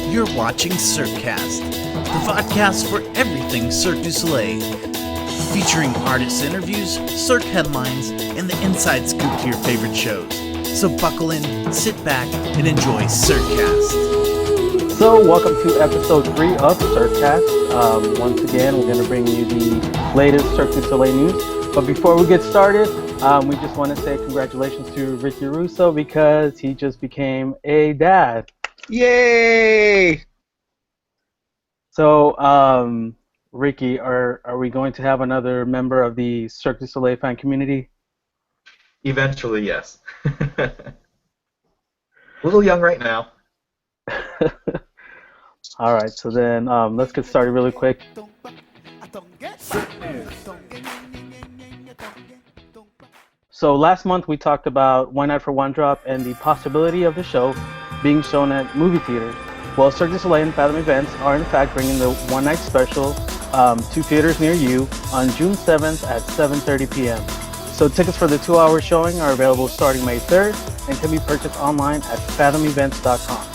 You're watching CirqueCast, the podcast for everything Cirque du Soleil, featuring artist interviews, Cirque headlines, and the inside scoop to your favorite shows. So buckle in, sit back, and enjoy CirqueCast. So welcome to episode 3 of CirqueCast. Once again, we're going to bring you the latest Cirque du Soleil news. But before we get started, we just want to say congratulations to Ricky Russo because he just became a dad. Yay! So, Ricky, are we going to have another member of the Cirque du Soleil fan community? Eventually, yes. A little young right now. All right, so then let's get started really quick. So last month we talked about One Night for One Drop and the possibility of the show being shown at movie theaters. Well, Cirque du Soleil and Fathom Events are in fact bringing the one night special to theaters near you on June 7th at 7:30 p.m. So tickets for the 2-hour showing are available starting May 3rd and can be purchased online at fathomevents.com.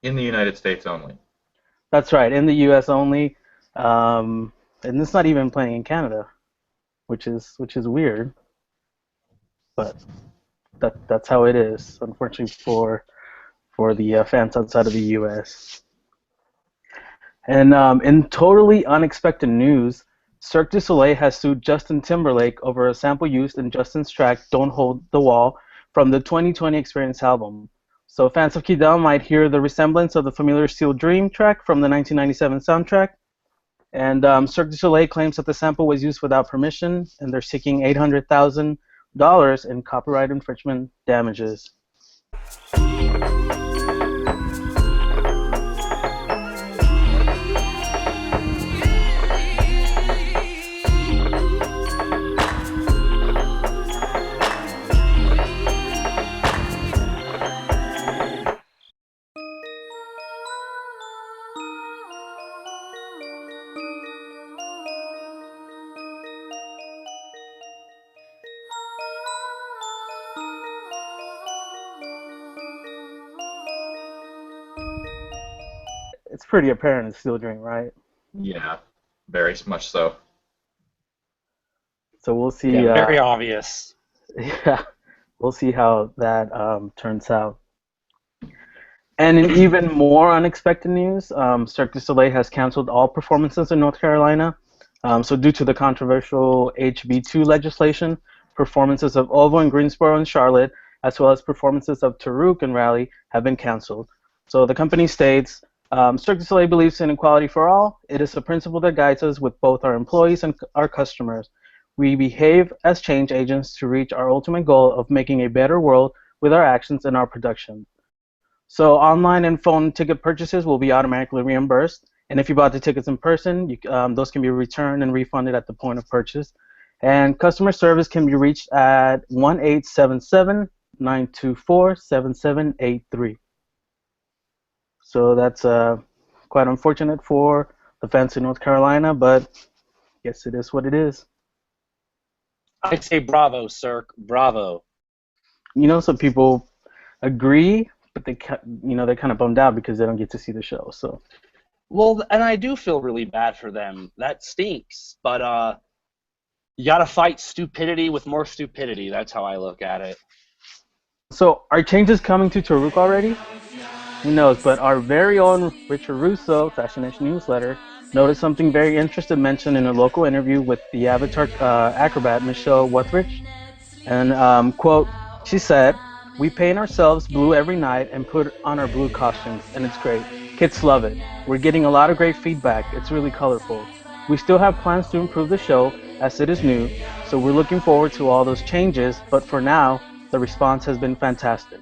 In the United States only. That's right, in the U.S. only, and it's not even playing in Canada, which is weird, but that's how it is, unfortunately for the fans outside of the U.S. And in totally unexpected news, Cirque du Soleil has sued Justin Timberlake over a sample used in Justin's track "Don't Hold the Wall" from the 2020 Experience album. So fans of Kidal might hear the resemblance of the familiar Steel Dream track from the 1997 soundtrack. And Cirque du Soleil claims that the sample was used without permission, and they're seeking $800,000 in copyright infringement damages. It's pretty apparent it's Steel Dream, right? Yeah, very much so. So we'll see. Yeah, very obvious. Yeah, we'll see how that turns out. And in even more unexpected news, Cirque du Soleil has canceled all performances in North Carolina. So due to the controversial HB2 legislation, performances of Ovo in Greensboro and Charlotte, as well as performances of Taruk and Raleigh, have been canceled. So the company states, Cirque du Soleil believes in equality for all. It is a principle that guides us with both our employees and our customers. We behave as change agents to reach our ultimate goal of making a better world with our actions and our production. So online and phone ticket purchases will be automatically reimbursed. And if you bought the tickets in person, those can be returned and refunded at the point of purchase. And customer service can be reached at 1-877-924-7783. So that's quite unfortunate for the fans in North Carolina, but I guess it is what it is. I'd say bravo, Cirque, bravo. You know, some people agree, but they're kind of bummed out because they don't get to see the show. So. Well, and I do feel really bad for them. That stinks, but you gotta fight stupidity with more stupidity. That's how I look at it. So are changes coming to Taruk already? Who knows, but our very own Richard Russo, Fashion Nation newsletter, noticed something very interesting mentioned in a local interview with the Avatar acrobat Michelle Wuthridge. And, quote, she said, "We paint ourselves blue every night and put on our blue costumes, and it's great. Kids love it. We're getting a lot of great feedback. It's really colorful. We still have plans to improve the show as it is new, so we're looking forward to all those changes, but for now, the response has been fantastic."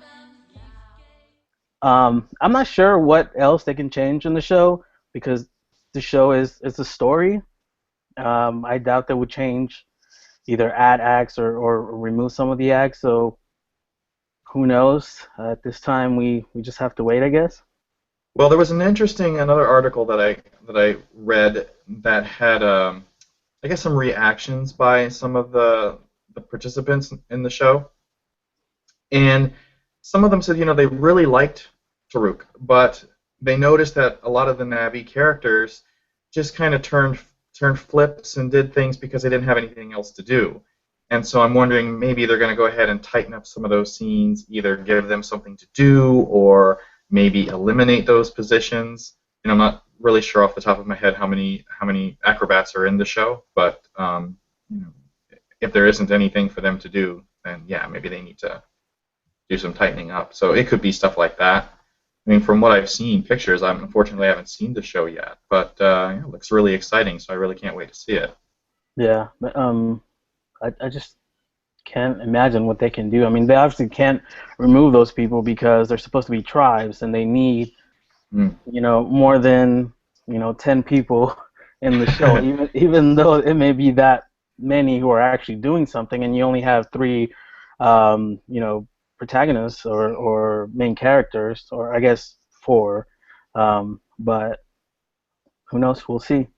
I'm not sure what else they can change in the show because the show is a story. I doubt they would change, either add acts or remove some of the acts. So who knows? At this time, we just have to wait, I guess. Well, there was another article that I read that had I guess some reactions by some of the participants in the show, and some of them said, they really liked Taruk, but they noticed that a lot of the Navi characters just kind of turned flips and did things because they didn't have anything else to do. And so I'm wondering maybe they're going to go ahead and tighten up some of those scenes, either give them something to do or maybe eliminate those positions. I'm not really sure off the top of my head how many acrobats are in the show, but if there isn't anything for them to do, then yeah, maybe they need to do some tightening up. So it could be stuff like that. I mean, from what I've seen, pictures, I unfortunately haven't seen the show yet, but it looks really exciting, so I really can't wait to see it. Yeah, but, I just can't imagine what they can do. I mean, they obviously can't remove those people because they're supposed to be tribes, and they need, more than 10 people in the show. even though it may be that many who are actually doing something, and you only have 3, protagonists or main characters, or I guess 4, but who knows? We'll see.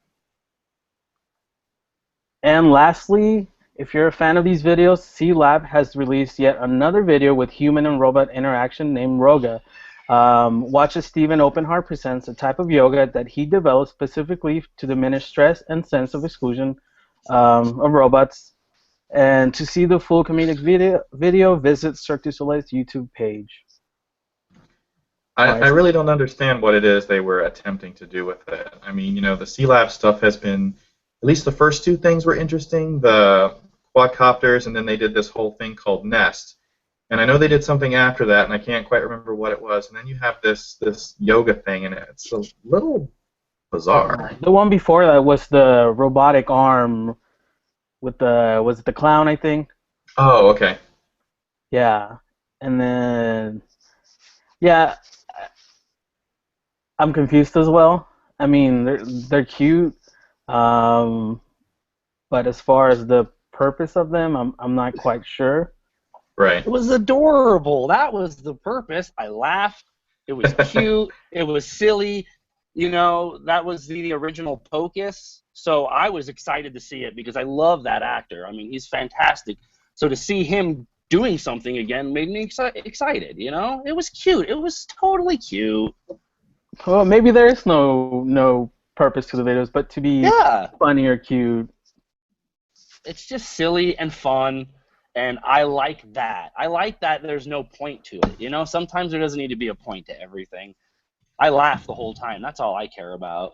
And lastly, if you're a fan of these videos, C-Lab has released yet another video with human and robot interaction named Roga. Watch as Stephen Openheart presents a type of yoga that he developed specifically to diminish stress and sense of exclusion of robots. And to see the full comedic video, visit Cirque du Soleil's YouTube page. I really don't understand what it is they were attempting to do with it. I mean, the C-Lab stuff has been, at least the first 2 things were interesting, the quadcopters, and then they did this whole thing called Nest. And I know they did something after that, and I can't quite remember what it was. And then you have this yoga thing, and it's a little bizarre. The one before that was the robotic arm with was it the clown, I think? Oh, okay. Yeah. And then, yeah, I'm confused as well. I mean, they're cute, but as far as the purpose of them, I'm not quite sure. Right. It was adorable. That was the purpose. I laughed. It was cute. It was silly. That was the original Pocus. So I was excited to see it because I love that actor. I mean, he's fantastic. So to see him doing something again made me excited. It was cute. It was totally cute. Well, maybe there is no purpose to the videos, but to be funny or cute. It's just silly and fun, and I like that. I like that there's no point to it. Sometimes there doesn't need to be a point to everything. I laugh the whole time. That's all I care about.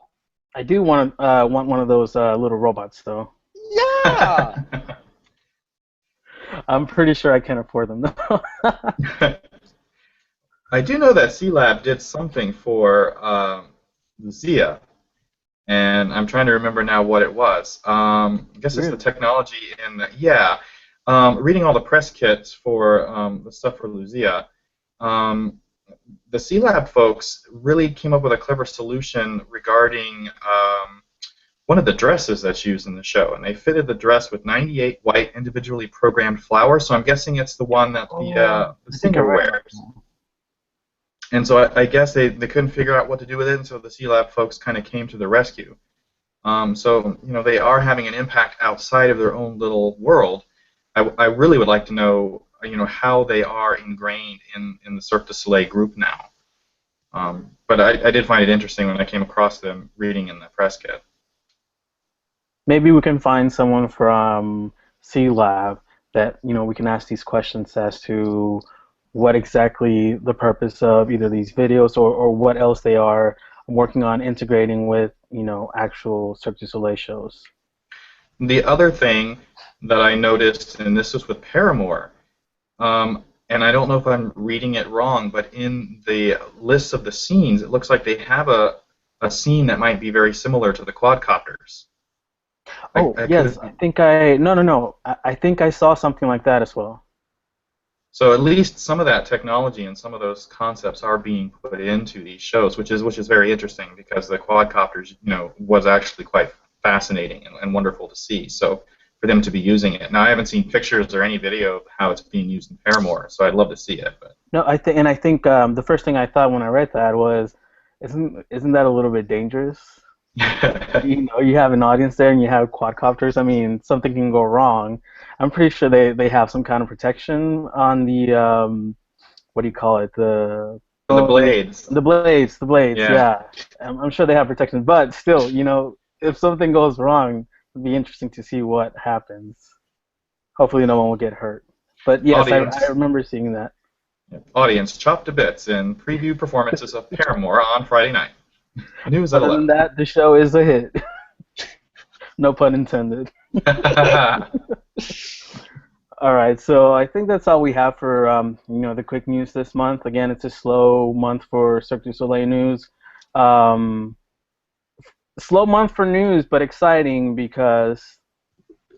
I do want one of those little robots, though. Yeah! I'm pretty sure I can't afford them, though. I do know that C-Lab did something for Luzia, and I'm trying to remember now what it was. I guess it's the technology in the, reading all the press kits for the stuff for Luzia, the C-Lab folks really came up with a clever solution regarding one of the dresses that's used in the show, and they fitted the dress with 98 white individually programmed flowers, so I'm guessing it's the one that the singer wears. And so I guess they couldn't figure out what to do with it, and so the C-Lab folks kind of came to the rescue. So they are having an impact outside of their own little world. I really would like to know how they are ingrained in the Cirque du Soleil group now. But I did find it interesting when I came across them reading in the press kit. Maybe we can find someone from C-Lab that we can ask these questions as to what exactly the purpose of either these videos or what else they are working on integrating with actual Cirque du Soleil shows. The other thing that I noticed, and this was with Paramore, and I don't know if I'm reading it wrong, but in the list of the scenes, it looks like they have a scene that might be very similar to the quadcopters. Yes, I think I think I saw something like that as well. So at least some of that technology and some of those concepts are being put into these shows, which is very interesting because the quadcopters, was actually quite fascinating and wonderful to see. So for them to be using it. Now I haven't seen pictures or any video of how it's being used in Paramore, so I'd love to see it. But no, I think the first thing I thought when I read that was isn't that a little bit dangerous? You have an audience there and you have quadcopters. I mean, something can go wrong. I'm pretty sure they have some kind of protection on the what do you call it? The blades. The blades. Yeah. Yeah. I'm sure they have protection, but still, if something goes wrong, it'd be interesting to see what happens. Hopefully, no one will get hurt. But yes, I remember seeing that. Audience chopped to bits in preview performances of Paramore on Friday night. News at 11. Other than that, the show is a hit. No pun intended. All right, so I think that's all we have for the quick news this month. Again, it's a slow month for Cirque du Soleil news. Slow month for news, but exciting because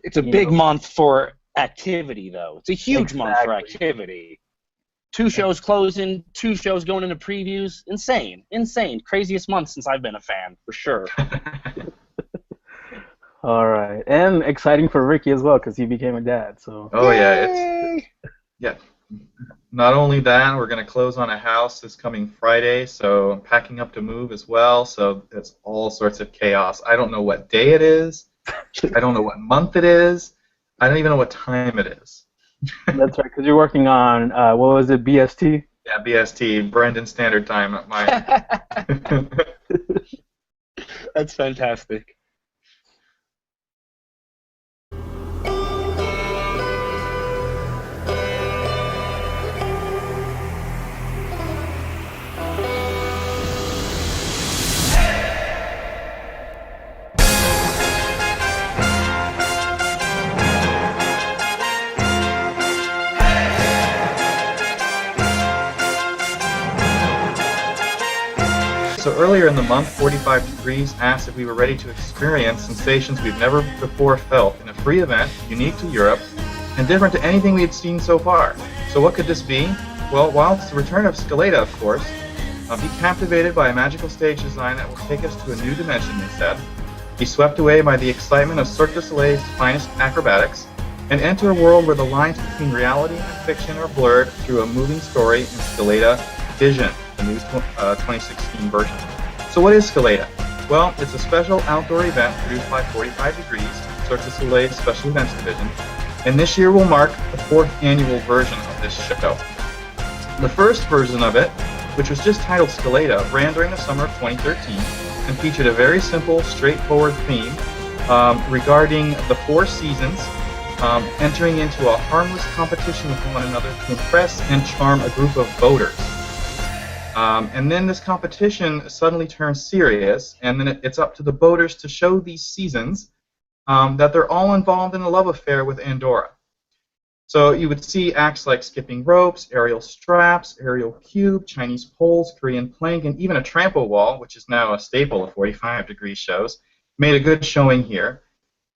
it's a big month for activity, though. It's a huge month for activity. 2 shows closing, 2 shows going into previews. Insane. Craziest month since I've been a fan, for sure. All right, and exciting for Ricky as well because he became a dad. So. Oh yeah, Not only that, we're going to close on a house this coming Friday, so I'm packing up to move as well. So it's all sorts of chaos. I don't know what day it is. I don't know what month it is. I don't even know what time it is. That's right, because you're working on what was it, BST? Yeah, BST, Brendan Standard Time at my. That's fantastic. So earlier in the month, 45 Degrees asked if we were ready to experience sensations we've never before felt in a free event, unique to Europe, and different to anything we had seen so far. So what could this be? Well, while it's the return of Scalada, of course, be captivated by a magical stage design that will take us to a new dimension, they said. Be swept away by the excitement of Cirque du Soleil's finest acrobatics, and enter a world where the lines between reality and fiction are blurred through a moving story in Scalada Vision, the new 2016 version. So what is Scalada? Well, it's a special outdoor event produced by 45 Degrees, Cirque du Soleil's special events division, and this year will mark the 4th annual version of this show. The first version of it, which was just titled Scalada, ran during the summer of 2013 and featured a very simple, straightforward theme regarding the 4 seasons, entering into a harmless competition with one another to impress and charm a group of voters. And then this competition suddenly turns serious, and then it's up to the voters to show these seasons that they're all involved in a love affair with Andorra. So you would see acts like skipping ropes, aerial straps, aerial cube, Chinese poles, Korean plank, and even a trampo wall, which is now a staple of 45 Degrees shows, made a good showing here,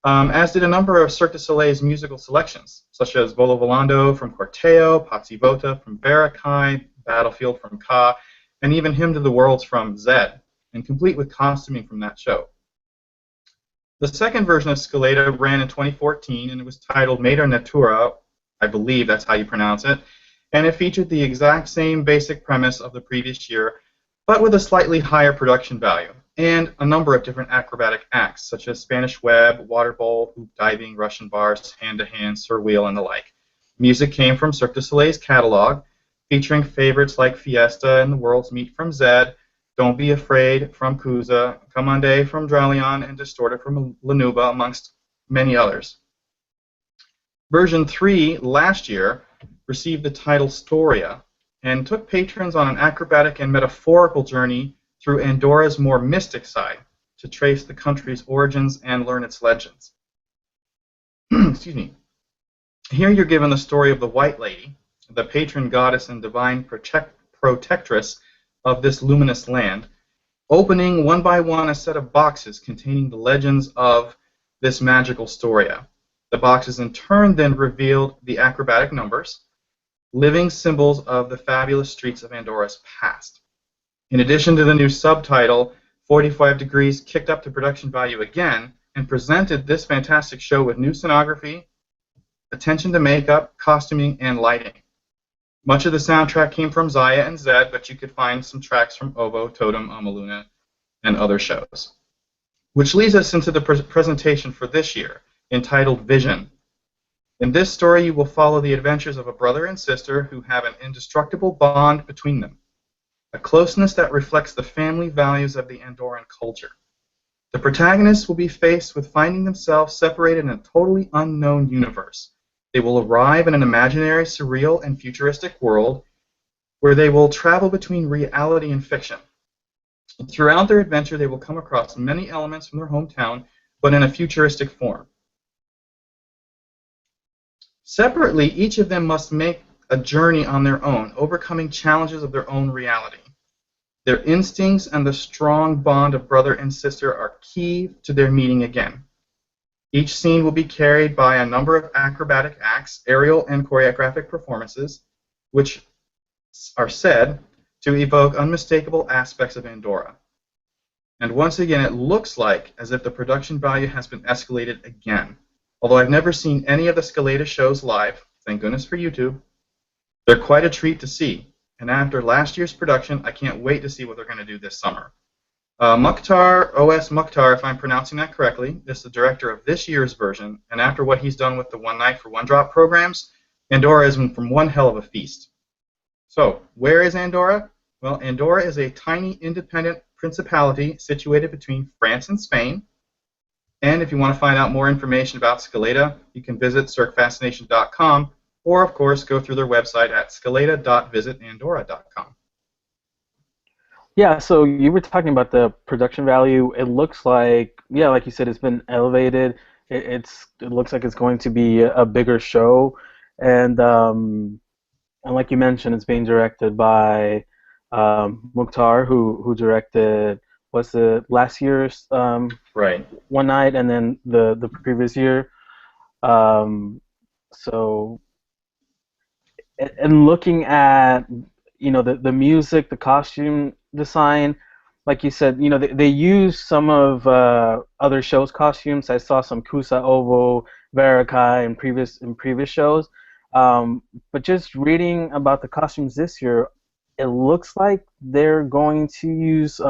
as did a number of Cirque du Soleil's musical selections, such as Volo Volando from Corteo, Pazzi Vota from Barakai, Battlefield from Ka, and even Hymn to the Worlds from Zed, and complete with costuming from that show. The second version of Scalada ran in 2014, and it was titled Mater Natura, I believe that's how you pronounce it, and it featured the exact same basic premise of the previous year, but with a slightly higher production value, and a number of different acrobatic acts, such as Spanish web, water bowl, hoop diving, Russian bars, hand-to-hand, surwheel, and the like. Music came from Cirque du Soleil's catalog, featuring favorites like Fiesta and The World's Meet from Zed, Don't Be Afraid from Kuza, Commande from Dralion, and Distorted from Lanuba, amongst many others. Version 3 last year received the title Storia and took patrons on an acrobatic and metaphorical journey through Andorra's more mystic side to trace the country's origins and learn its legends. Excuse me. Here you're given the story of the White Lady, the patron goddess and divine protectress of this luminous land, opening one by one a set of boxes containing the legends of this magical Storia. The boxes in turn then revealed the acrobatic numbers, living symbols of the fabulous streets of Andorra's past. In addition to the new subtitle, 45 Degrees kicked up the production value again and presented this fantastic show with new scenography, attention to makeup, costuming, and lighting. Much of the soundtrack came from Zaya and Zed, but you could find some tracks from Ovo, Totem, Amaluna, and other shows. Which leads us into the presentation for this year, entitled Vision. In this story, you will follow the adventures of a brother and sister who have an indestructible bond between them, a closeness that reflects the family values of the Andorran culture. The protagonists will be faced with finding themselves separated in a totally unknown universe. They will arrive in an imaginary, surreal, and futuristic world where they will travel between reality and fiction. Throughout their adventure, they will come across many elements from their hometown, but in a futuristic form. Separately, each of them must make a journey on their own, overcoming challenges of their own reality. Their instincts and the strong bond of brother and sister are key to their meeting again. Each scene will be carried by a number of acrobatic acts, aerial and choreographic performances, which are said to evoke unmistakable aspects of Andorra. And once again, it looks like as if the production value has been escalated again. Although I've never seen any of the SCALADA shows live, thank goodness for YouTube, they're quite a treat to see. And after last year's production, I can't wait to see what they're going to do this summer. Mukhtar, O.S. Mukhtar, if I'm pronouncing that correctly, is the director of this year's version, and after what he's done with the One Night for One Drop programs, Andorra is from one hell of a feast. So, where is Andorra? Well, Andorra is a tiny independent principality situated between France and Spain. And if you want to find out more information about SCALADA, you can visit cirquefascination.com, or of course go through their website at scalada.visitandorra.com. Yeah, so you were talking about the production value. It looks like, yeah, like you said, it's been elevated. It looks like it's going to be a bigger show, and like you mentioned, it's being directed by Mukhtar, who directed last year's right. One Night, and then the previous year. So, and looking at the music, the costume design, like you said, they use some of other shows' costumes. I saw some Kusa Ovo, Verikai in previous shows. But just reading about the costumes this year, it looks like they're going to use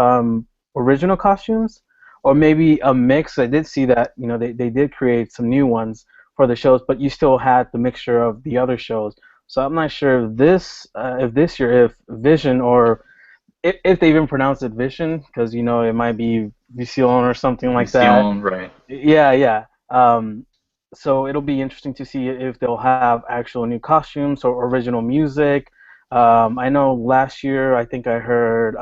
original costumes, or maybe a mix. I did see that they did create some new ones for the shows, but you still had the mixture of the other shows. So I'm not sure if this year, if Vision, or if they even pronounce it Vision, because it might be Vision or something like that. Vision, right. Yeah. So it'll be interesting to see if they'll have actual new costumes or original music. I know last year I think I heard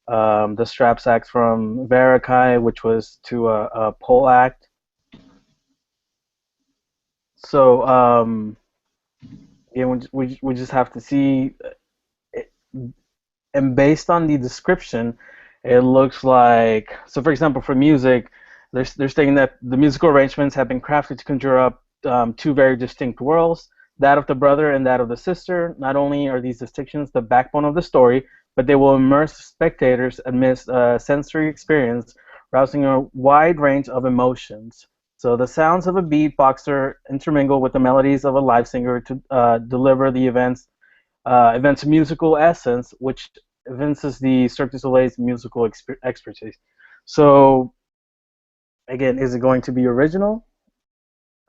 the strap sax from Verikai, which was to a pole act. So we just have to see. And based on the description, it looks like, so for example, for music, they're stating that the musical arrangements have been crafted to conjure up two very distinct worlds, that of the brother and that of the sister. Not only are these distinctions the backbone of the story, but they will immerse spectators amidst a sensory experience, rousing a wide range of emotions. So the sounds of a beatboxer intermingle with the melodies of a live singer to deliver the event's musical essence, which evinces the Cirque du Soleil's musical expertise. So, again, is it going to be original,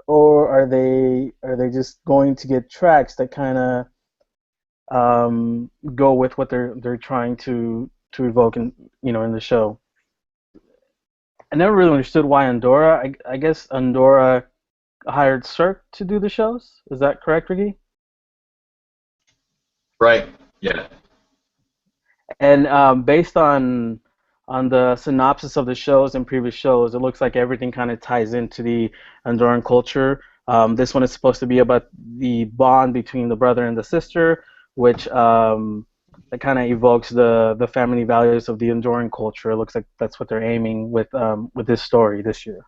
or are they just going to get tracks that kind of go with what they're trying to evoke in the show? I never really understood why Andorra. I guess Andorra hired Cirque to do the shows. Is that correct, Ricky? Right. Yeah. And based on the synopsis of the shows and previous shows, it looks like everything kind of ties into the Andorran culture. This one is supposed to be about the bond between the brother and the sister, which that kind of evokes the family values of the Andorran culture. It looks like that's what they're aiming with this story this year.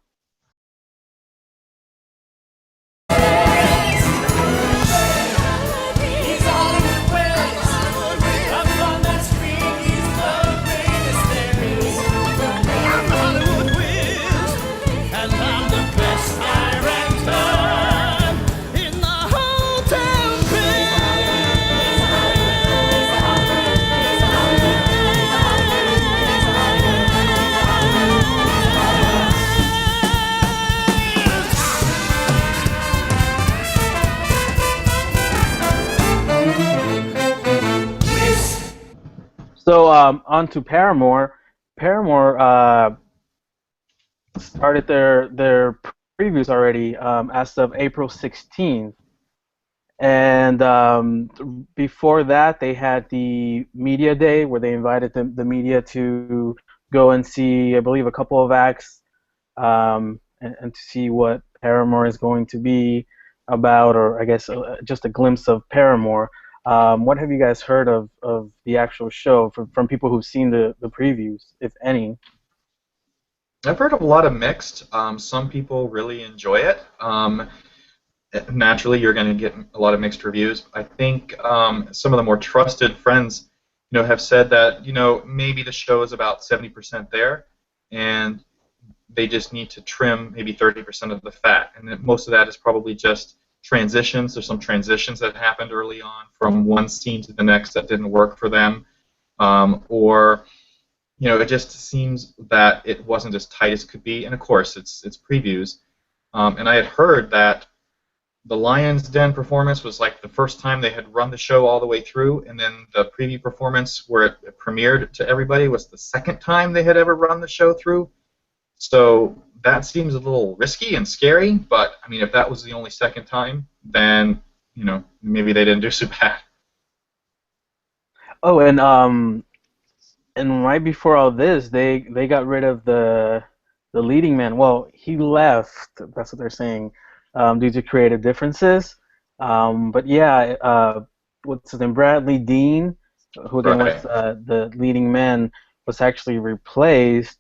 on to Paramore. Paramore started their previews already as of April 16th. And before that, they had the media day where they invited the media to go and see, I believe, a couple of acts and to see what Paramore is going to be about, or I guess just a glimpse of Paramore. What have you guys heard of the actual show from people who've seen the previews, if any? I've heard of a lot of mixed. Some people really enjoy it. Naturally, you're going to get a lot of mixed reviews. I think some of the more trusted friends, have said that, maybe the show is about 70% there, and they just need to trim maybe 30% of the fat, and that most of that is probably just transitions. There's some transitions that happened early on from one scene to the next that didn't work for them, or it just seems that it wasn't as tight as could be. And of course, it's previews, and I had heard that the Lion's Den performance was like the first time they had run the show all the way through, and then the preview performance where it premiered to everybody was the second time they had ever run the show through. So that seems a little risky and scary, but I mean, if that was the only second time, then maybe they didn't do so bad. Oh, and right before all this, they got rid of the leading man. Well, he left. That's what they're saying, due to creative differences. But yeah, what's his name? Bradley Dean, who again was the leading man, was actually replaced.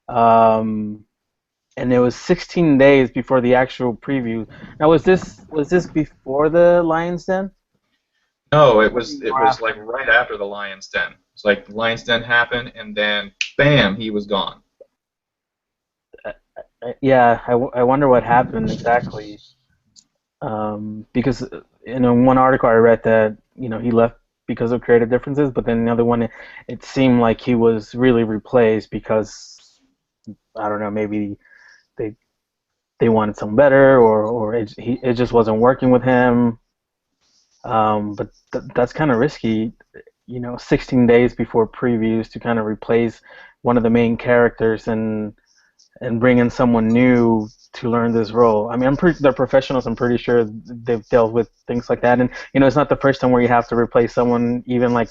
And it was 16 days before the actual preview. Now, was this before the Lion's Den? No, it was like right after the Lion's Den. It's like the Lion's Den happened, and then bam, he was gone. Yeah, I wonder what happened exactly. Because in one article I read that he left because of creative differences, but then another one it seemed like he was really replaced because I don't know, maybe they wanted something better, or it just wasn't working with him. But that's kind of risky, 16 days before previews to kind of replace one of the main characters and bring in someone new to learn this role. I mean, they're professionals. I'm pretty sure they've dealt with things like that, and it's not the first time where you have to replace someone, even like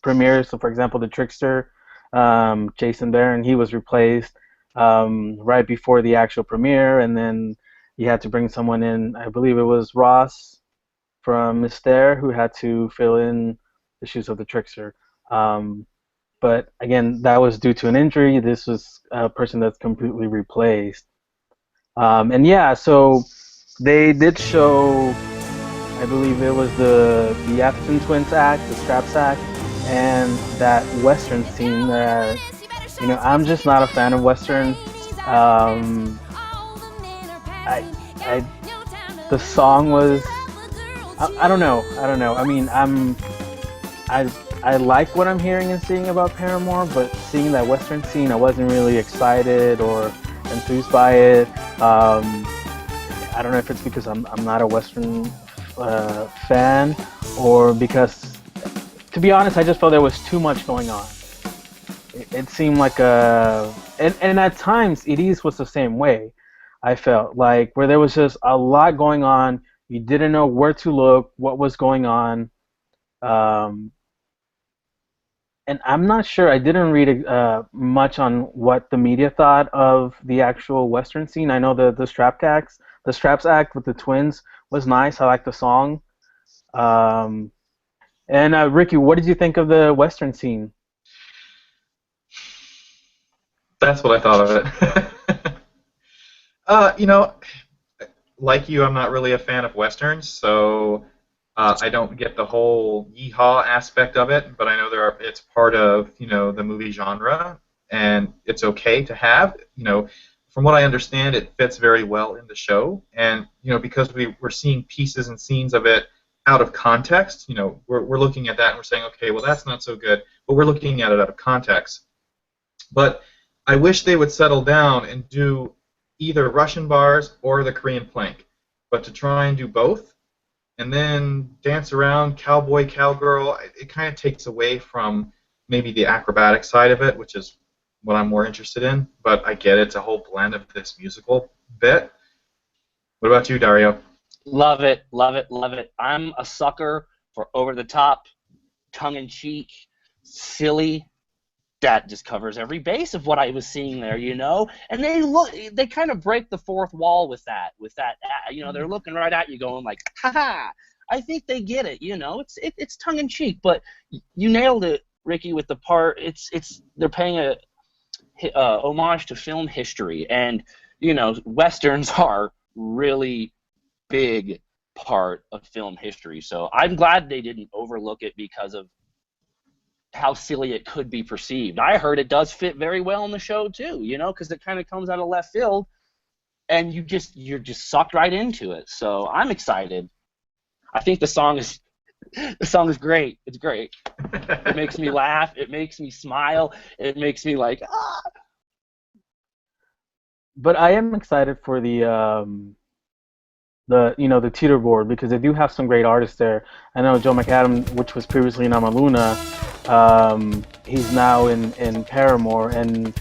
premieres. So, for example, the Trickster, Jason Barron, he was replaced right before the actual premiere, and then you had to bring someone in. I believe it was Ross from Mystère who had to fill in the shoes of the Trickster. But again, that was due to an injury. This was a person that's completely replaced. And yeah, so they did show, I believe it was the Afton Twins act, the Straps act, and that Western scene that, I'm just not a fan of Western. The song was, I don't know. I mean, I like what I'm hearing and seeing about Paramore, but seeing that Western scene, I wasn't really excited or enthused by it. I don't know if it's because I'm not a Western fan, or because, to be honest, I just felt there was too much going on. It seemed like and at times Edie's was the same way. I felt like where there was just a lot going on. You didn't know where to look, what was going on. And I'm not sure. I didn't read much on what the media thought of the actual Western scene. I know the Straps act with the twins was nice. I liked the song. And Ricky, what did you think of the Western scene? That's what I thought of it. Like you, I'm not really a fan of Westerns, so I don't get the whole yeehaw aspect of it, but I know it's part of, the movie genre, and it's okay to have. From what I understand, it fits very well in the show, and, because we're seeing pieces and scenes of it out of context, we're looking at that and we're saying, okay, well, that's not so good, but we're looking at it out of context. But I wish they would settle down and do either Russian bars or the Korean plank, but to try and do both and then dance around cowboy, cowgirl, it kind of takes away from maybe the acrobatic side of it, which is what I'm more interested in. But I get it's a whole blend of this musical bit. What about you, Dario? Love it, love it, love it. I'm a sucker for over-the-top, tongue-in-cheek, silly. That just covers every base of what I was seeing there, you know. And they kind of break the fourth wall with that, you know, they're looking right at you, going like, ha ha. I think they get it, you know. It's tongue-in-cheek, but you nailed it, Ricky, with the part. They're paying a homage to film history, and you know, westerns are really big part of film history. So I'm glad they didn't overlook it because of how silly it could be perceived. I heard it does fit very well in the show too, you know, because it kind of comes out of left field, and you're just sucked right into it. So I'm excited. I think the song is great. It's great. It makes me laugh. It makes me smile. It makes me like, ah. But I am excited for the teeter board, because they do have some great artists there. I know Joe McAdam, which was previously in Amaluna, he's now in Paramore, and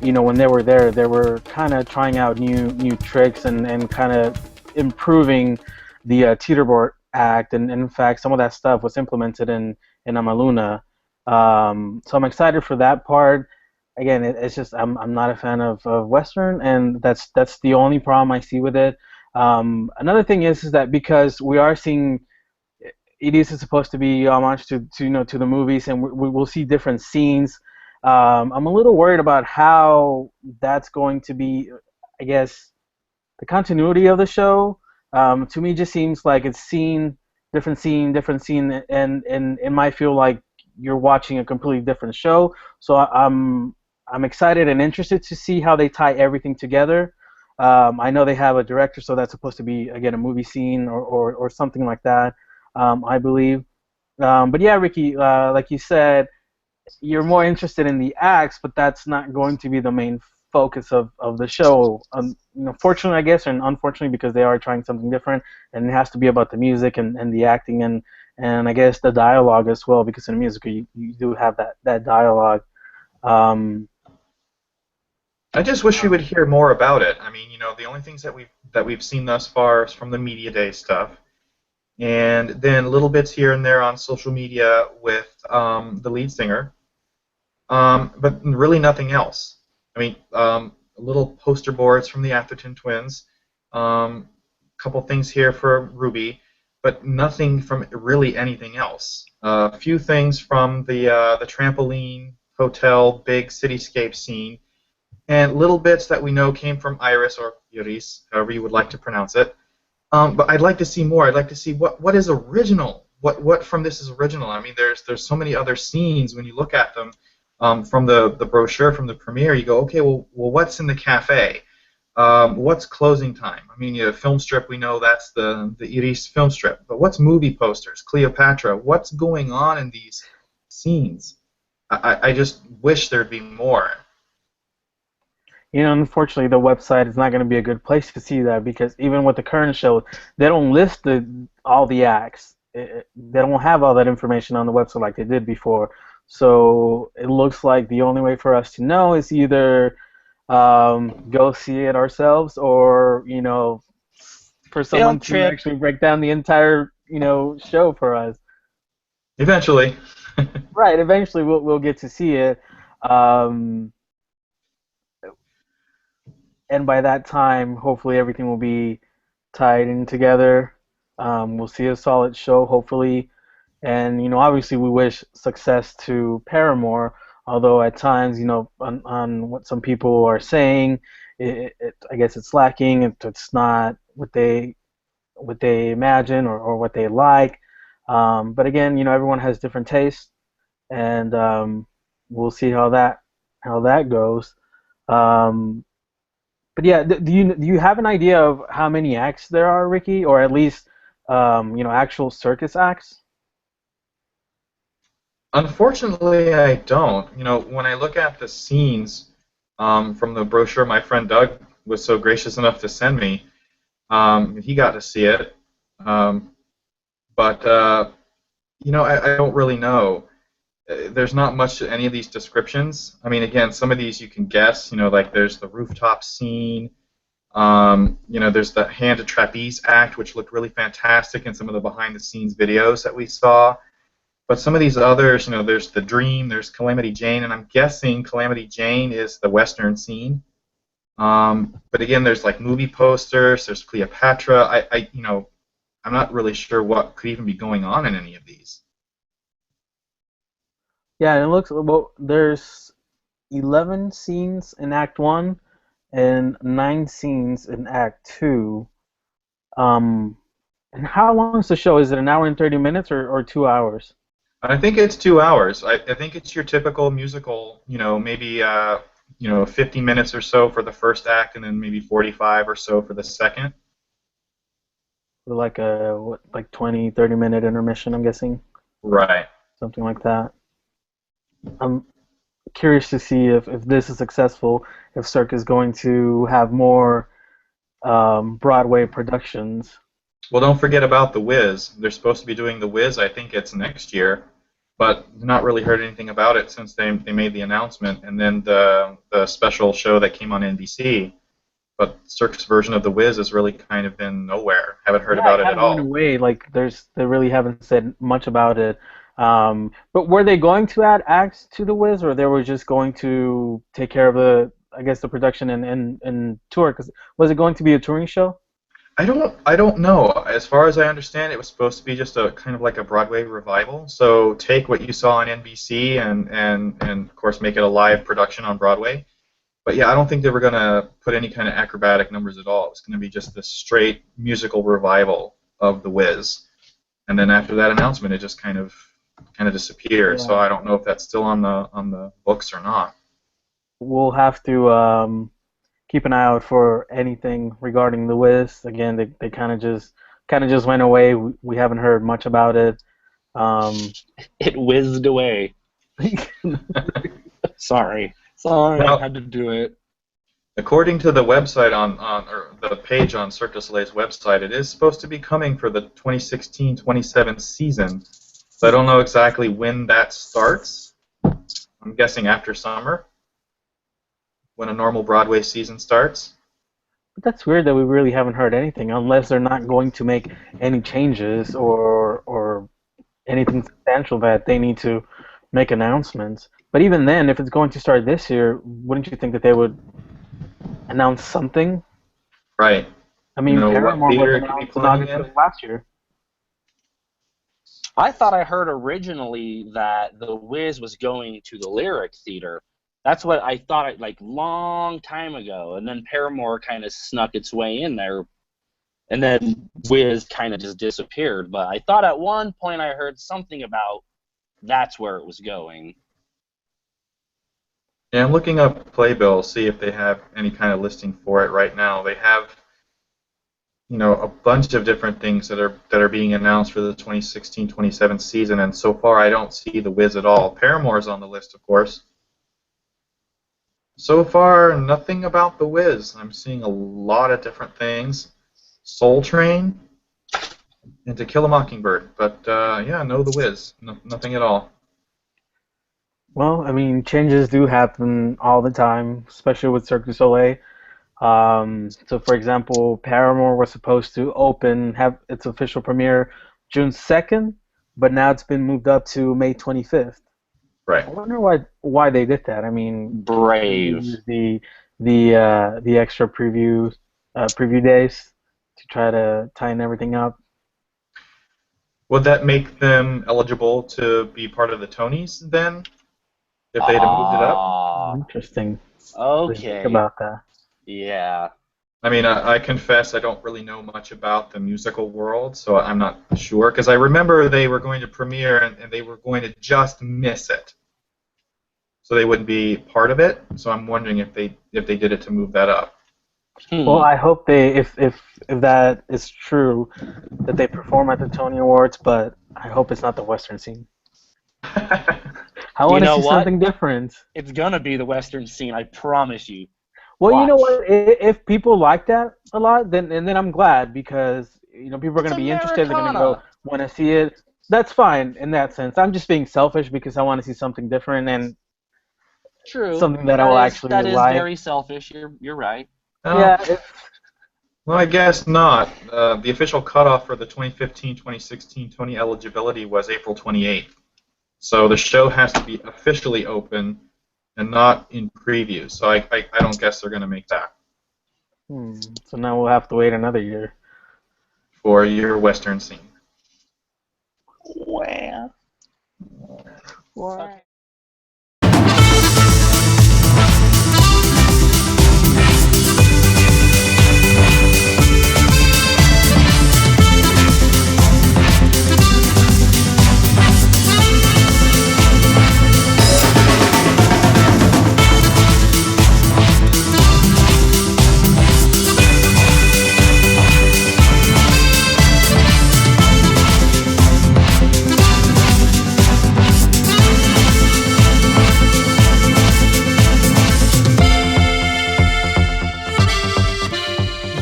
you know, when they were there, they were kind of trying out new tricks and kind of improving the teeter board act, and in fact some of that stuff was implemented in Amaluna. So I'm excited for that part. Again, it's just I'm not a fan of Western, and that's the only problem I see with it. Another thing is that because we are seeing, it is supposed to be homage to the movies, and we will see different scenes. I'm a little worried about how that's going to be. I guess the continuity of the show, to me, just seems like it's different scene, and it might feel like you're watching a completely different show. So I'm excited and interested to see how they tie everything together. I know they have a director, so that's supposed to be, again, a movie scene or something like that, I believe. But yeah, Ricky, like you said, you're more interested in the acts, but that's not going to be the main focus of the show. Fortunately, I guess, and unfortunately, because they are trying something different, and it has to be about the music and the acting and I guess the dialogue as well, because in music you do have that dialogue. I just wish we would hear more about it. I mean, you know, the only things that we've seen thus far is from the media day stuff, and then little bits here and there on social media with the lead singer, but really nothing else. I mean, little poster boards from the Atherton twins, couple things here for Ruby, but nothing from really anything else. A few things from the trampoline hotel big cityscape scene, and little bits that we know came from Iris or Iris, however you would like to pronounce it. But I'd like to see more. I'd like to see what is original. What from this is original. I mean, there's so many other scenes when you look at them from the brochure, from the premiere. You go, okay, well, what's in the cafe? What's closing time? I mean, you know, film strip, we know that's the Iris film strip. But what's movie posters? Cleopatra. What's going on in these scenes? I just wish there'd be more. Unfortunately, the website is not going to be a good place to see that, because even with the current show, they don't list all the acts. They don't have all that information on the website like they did before. So it looks like the only way for us to know is either go see it ourselves, or for someone to actually break down the entire show for us. Eventually. Right. Eventually, we'll get to see it. And by that time, hopefully everything will be tied in together. We'll see a solid show, hopefully. And, obviously we wish success to Paramore, although at times, on what some people are saying, I guess it's lacking. It's not what they imagine or what they like. But again, everyone has different tastes, and we'll see how that goes. But yeah, do you have an idea of how many acts there are, Ricky, or at least actual circus acts? Unfortunately, I don't. When I look at the scenes from the brochure my friend Doug was so gracious enough to send me, he got to see it. But I don't really know. there's not much to any of these descriptions. I mean, again, some of these you can guess. Like there's the rooftop scene. There's the hand to trapeze act, which looked really fantastic in some of the behind-the-scenes videos that we saw. But some of these others, there's the Dream, there's Calamity Jane, and I'm guessing Calamity Jane is the Western scene. But again, there's like movie posters, there's Cleopatra. I'm not really sure what could even be going on in any of these. Yeah, it looks well. There's 11 scenes in Act 1 and 9 scenes in Act 2. And how long is the show? Is it an hour and 30 minutes or 2 hours? I think it's 2 hours. I think it's your typical musical, maybe 50 minutes or so for the first act, and then maybe 45 or so for the second. Like a 20, 30-minute intermission, I'm guessing. Right. Something like that. I'm curious to see if this is successful, if Cirque is going to have more Broadway productions. Well, don't forget about The Wiz. They're supposed to be doing The Wiz, I think it's next year, but not really heard anything about it since they made the announcement, and then the special show that came on NBC. But Cirque's version of The Wiz has really kind of been nowhere. Haven't heard about it at all. In a way, like they really haven't said much about it. But were they going to add acts to The Wiz, or they were just going to take care of the production and tour? Because was it going to be a touring show? I don't know. As far as I understand, it was supposed to be just a kind of like a Broadway revival. So take what you saw on NBC and of course make it a live production on Broadway. But yeah, I don't think they were going to put any kind of acrobatic numbers at all. It was going to be just this straight musical revival of The Wiz. And then after that announcement, it just kind of disappeared. Yeah. So I don't know if that's still on the books or not. We'll have to keep an eye out for anything regarding The Wiz. Again, they kind of just went away. We haven't heard much about it. It whizzed away. Sorry, now, I had to do it. According to the website or the page on Cirque du Soleil's website, it is supposed to be coming for the 2016-27 season. So I don't know exactly when that starts. I'm guessing after summer, when a normal Broadway season starts. But that's weird that we really haven't heard anything, unless they're not going to make any changes or anything substantial that they need to make announcements. But even then, if it's going to start this year, wouldn't you think that they would announce something? Right. I mean, Paramore was announced in August last year. I thought I heard originally that The Wiz was going to the Lyric Theater. That's what I thought, long time ago. And then Paramore kind of snuck its way in there. And then Wiz kind of just disappeared. But I thought at one point I heard something about that's where it was going. Yeah, I'm looking up Playbill, see if they have any kind of listing for it right now. They have, a bunch of different things that are being announced for the 2016-27 season, and so far I don't see The Wiz at all. Paramore's on the list, of course. So far, nothing about The Wiz. I'm seeing a lot of different things. Soul Train and To Kill a Mockingbird, but no The Wiz. No, nothing at all. Well, I mean, changes do happen all the time, especially with Cirque du Soleil. So, for example, Paramore was supposed to have its official premiere June 2nd, but now it's been moved up to May 25th. Right. I wonder why they did that. I mean, brave. The extra preview days to try to tighten everything up. Would that make them eligible to be part of the Tonys then? If they'd have moved it up? Interesting. Okay. Think about that. Yeah. I mean, I confess I don't really know much about the musical world, so I'm not sure. Because I remember they were going to premiere and they were going to just miss it, so they wouldn't be part of it. So I'm wondering if they did it to move that up. Well, I hope if that is true, that they perform at the Tony Awards, but I hope it's not the Western scene. I want to see something different. It's gonna be the Western scene, I promise you. Well, Watch. You know what? If people like that a lot, then I'm glad, because people are going to be interested. They're going to go want to see it. That's fine in that sense. I'm just being selfish because I want to see something different and True. something that I will actually That is like. very selfish. You're right. Yeah, Well, I guess not. The official cutoff for the 2015-2016 Tony eligibility was April 28th. So the show has to be officially open and not in previews. So I don't guess they're going to make that So now we'll have to wait another year. for your Western scene. Wow. Okay.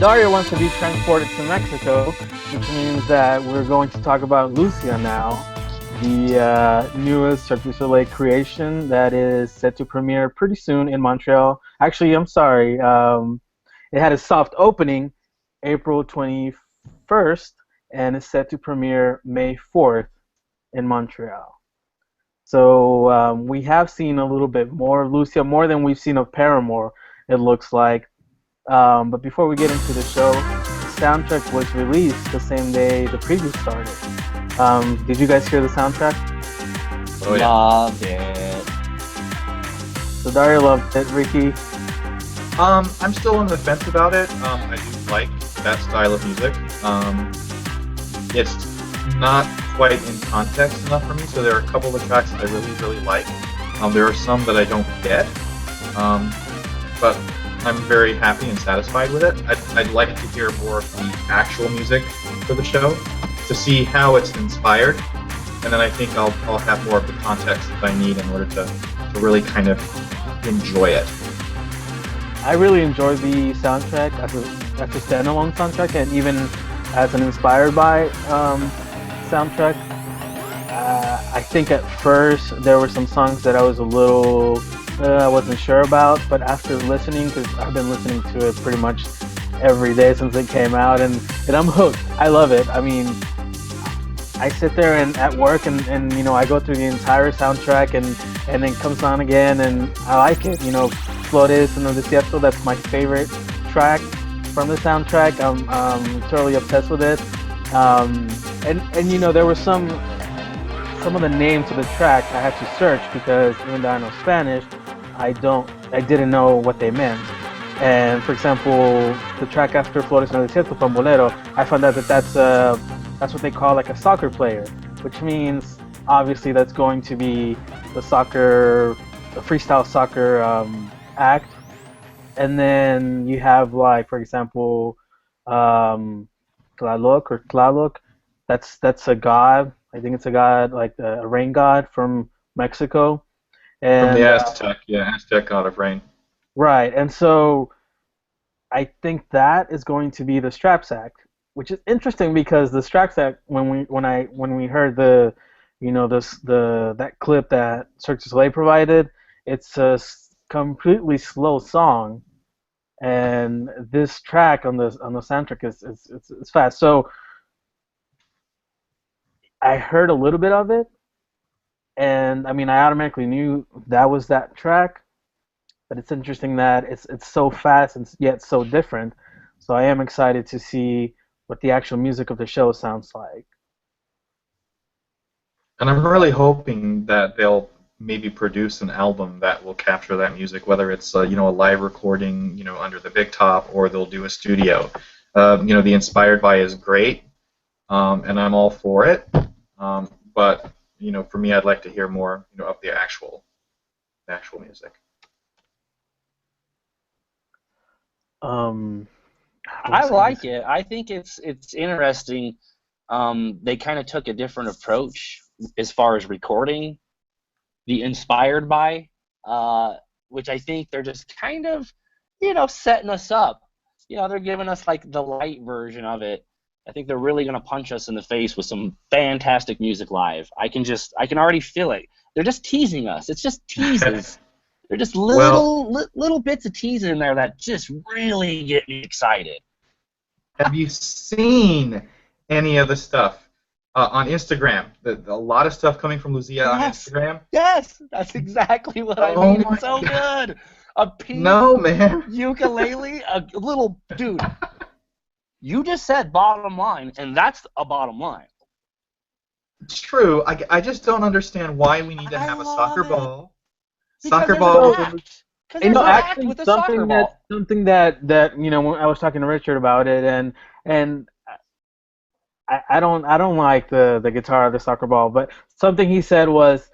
Daria wants to be transported to Mexico, which means that we're going to talk about Luzia now, the newest Cirque du Soleil creation that is set to premiere pretty soon in Montreal. Actually, I'm sorry, it had a soft opening April 21st, and it's set to premiere May 4th in Montreal. So we have seen a little bit more of Lucia, more than we've seen of Paramore, it looks like. But before we get into the show, the soundtrack was released the same day the preview started. Did you guys hear the soundtrack? Oh, yeah. Loved it. So Daria loved it. Ricky? I'm still on the fence about it. I do like that style of music. It's not quite in context enough for me, so there are a couple of tracks that I really, really like. There are some that I don't get, but I'm very happy and satisfied with it. I'd like to hear more of the actual music for the show to see how it's inspired, and then I think I'll have more of the context that I need in order to really kind of enjoy it. I really enjoyed the soundtrack as a standalone soundtrack, and even as an inspired by soundtrack. I think at first there were some songs that I was a little I wasn't sure about, but after listening, because I've been listening to it pretty much every day since it came out, and I'm hooked. I love it. I mean, I sit there and at work and you know, I go through the entire soundtrack and then comes on again, and I like it. You know, Flores and the Desierto, that's my favorite track from the soundtrack. I'm totally obsessed with it. And you know, there were some of the names of the tracks I had to search because even though I know Spanish, I didn't know what they meant. And for example, the track after Flores en el Desierto, Pambolero, I found out that that's what they call like a soccer player, which means obviously that's going to be the freestyle soccer act. And then you have like, for example, Tlaloc. That's a god. I think it's a god, like a rain god from Mexico. And, From the Aztec, Aztec god of rain. Right, and so I think that is going to be the Straps Act, which is interesting because the Straps Act, when we heard the, you know, that clip that Cirque du Soleil provided, it's a completely slow song, and this track on the soundtrack is fast. So I heard a little bit of it, and I mean, I automatically knew that was that track, but it's interesting that it's so fast and yet so different. So I am excited to see what the actual music of the show sounds like. And I'm really hoping that they'll maybe produce an album that will capture that music, whether it's you know, a live recording, you know, under the big top, or they'll do a studio. You know, the Inspired By is great, and I'm all for it. But you know, for me, I'd like to hear more, you know, of the actual music. I like it. I think it's interesting. They kind of took a different approach as far as recording the Inspired By, which I think they're just kind of, you know, setting us up. You know, they're giving us like the light version of it, I think they're really going to punch us in the face with some fantastic music live. I can already feel it. They're just teasing us. It's just teases. They're just little bits of teasing in there that just really get me excited. Have you seen any of the stuff on Instagram? A lot of stuff coming from Luzia on Instagram. Yes, that's exactly what I mean. It's so good. A pink ukulele, a little dude. You just said bottom line, and that's a bottom line. It's true. I just don't understand why we need to have a soccer ball. Soccer ball. Because actually, with a soccer ball. Something that when I was talking to Richard about it, and I don't like the guitar of the soccer ball, but something he said was,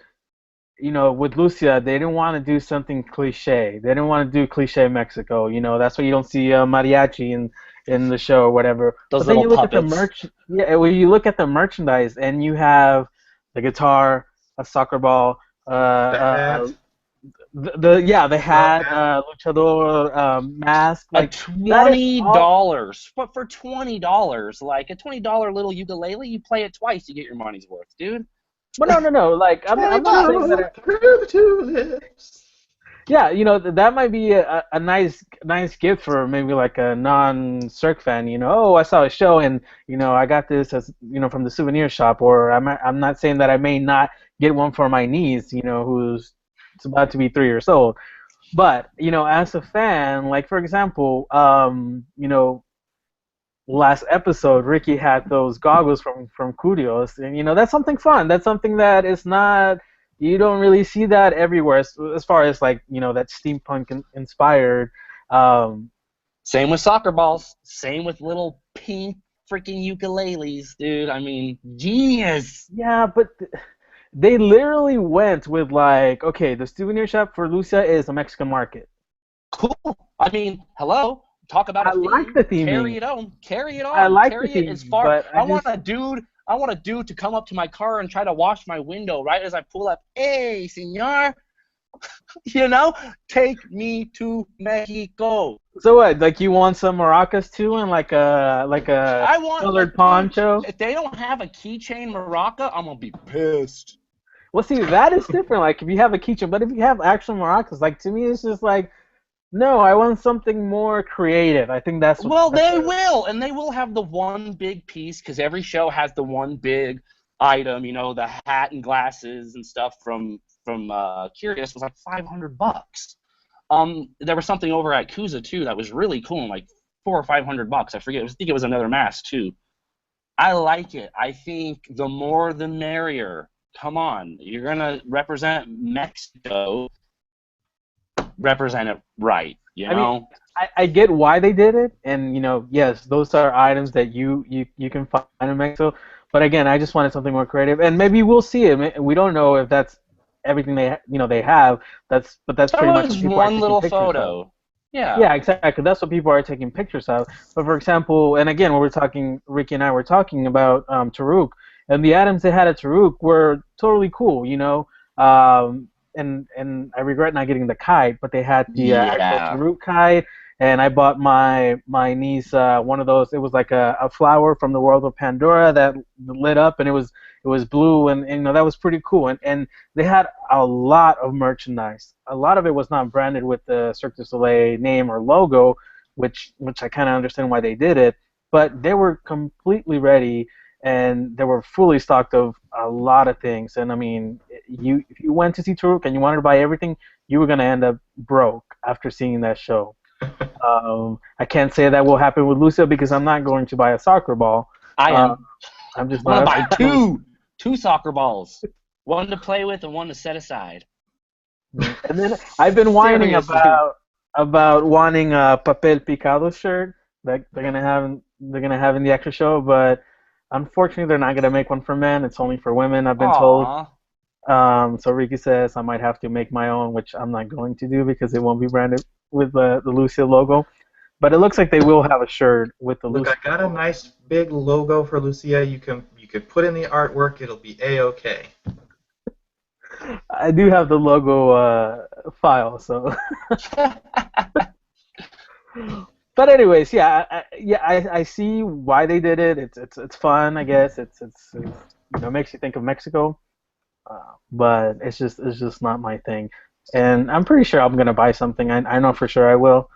with Luzia, they didn't want to do something cliche. They didn't want to do cliche Mexico. That's why you don't see mariachi in the show or whatever. Those but then little you look puppets. at when you look at the merchandise, and you have the guitar, a soccer ball, the hat, luchador mask, like $20. But for $20, like a $20 little ukulele, you play it twice, you get your money's worth, dude. But no. Like I'm not saying that. Yeah, that might be a nice gift for maybe like a non-Cirque fan. Oh, I saw a show and I got this as from the souvenir shop. Or I'm not saying that I may not get one for my niece, who's about to be 3 years old. But as a fan, like for example, last episode, Ricky had those goggles from Curios, and that's something fun. That's something that is not. You don't really see that everywhere as far as like that steampunk inspired. Same with soccer balls. Same with little pink freaking ukuleles, dude. I mean, genius. Yeah, but they literally went with like, okay, the souvenir shop for Luzia is a Mexican market. Cool. I mean, hello. Talk about a theme. Like the theming. Carry it on. I like Carry the theme, it as far. I want a dude to come up to my car and try to wash my window right as I pull up. Hey, señor. Take me to Mexico. So what? Like you want some maracas too, and like a colored poncho? If they don't have a keychain maraca, I'm gonna be pissed. Well, see, that is different. Like if you have a keychain, but if you have actual maracas, like to me, it's just like. No, I want something more creative. I think that's what they will, and they will have the one big piece because every show has the one big item. the hat and glasses and stuff from Curious was like $500. There was something over at Kuza too that was really cool, like $400 or $500. I forget. I think it was another mask too. I like it. I think the more the merrier. Come on, you're gonna represent Mexico. Represent it right, I mean, I get why they did it, and yes, those are items that you can find in Mexico. But again, I just wanted something more creative, and maybe we'll see it. We don't know if that's everything they have. That's pretty much one little photo. Of. Yeah, exactly. That's what people are taking pictures of. But for example, and again, when we're talking, Ricky and I were talking about Taruk, and the items they had at Taruk were totally cool. And I regret not getting the kite, but they had the actual Taruk kite, and I bought my niece one of those. It was like a flower from the world of Pandora that lit up, and it was blue, and that was pretty cool. And they had a lot of merchandise. A lot of it was not branded with the Cirque du Soleil name or logo, which I kind of understand why they did it, but they were completely ready. And they were fully stocked of a lot of things. And I mean, if you went to see Taruk and you wanted to buy everything, you were going to end up broke after seeing that show. I can't say that will happen with Luzia because I'm not going to buy a soccer ball. I am. I'm just going to buy two soccer balls, one to play with and one to set aside. And then I've been whining about wanting a Papel Picado shirt that they're gonna have in the extra show, but unfortunately, they're not going to make one for men. It's only for women, I've been told. So Ricky says I might have to make my own, which I'm not going to do because it won't be branded with the Luzia logo. But it looks like they will have a shirt with the Luzia. Look, I got a nice big logo for Luzia. You could put in the artwork. It'll be A-okay. I do have the logo file, so. But anyways, I see why they did it. It's fun, I guess. It's makes you think of Mexico, but it's just not my thing. And I'm pretty sure I'm gonna buy something. I know for sure I will.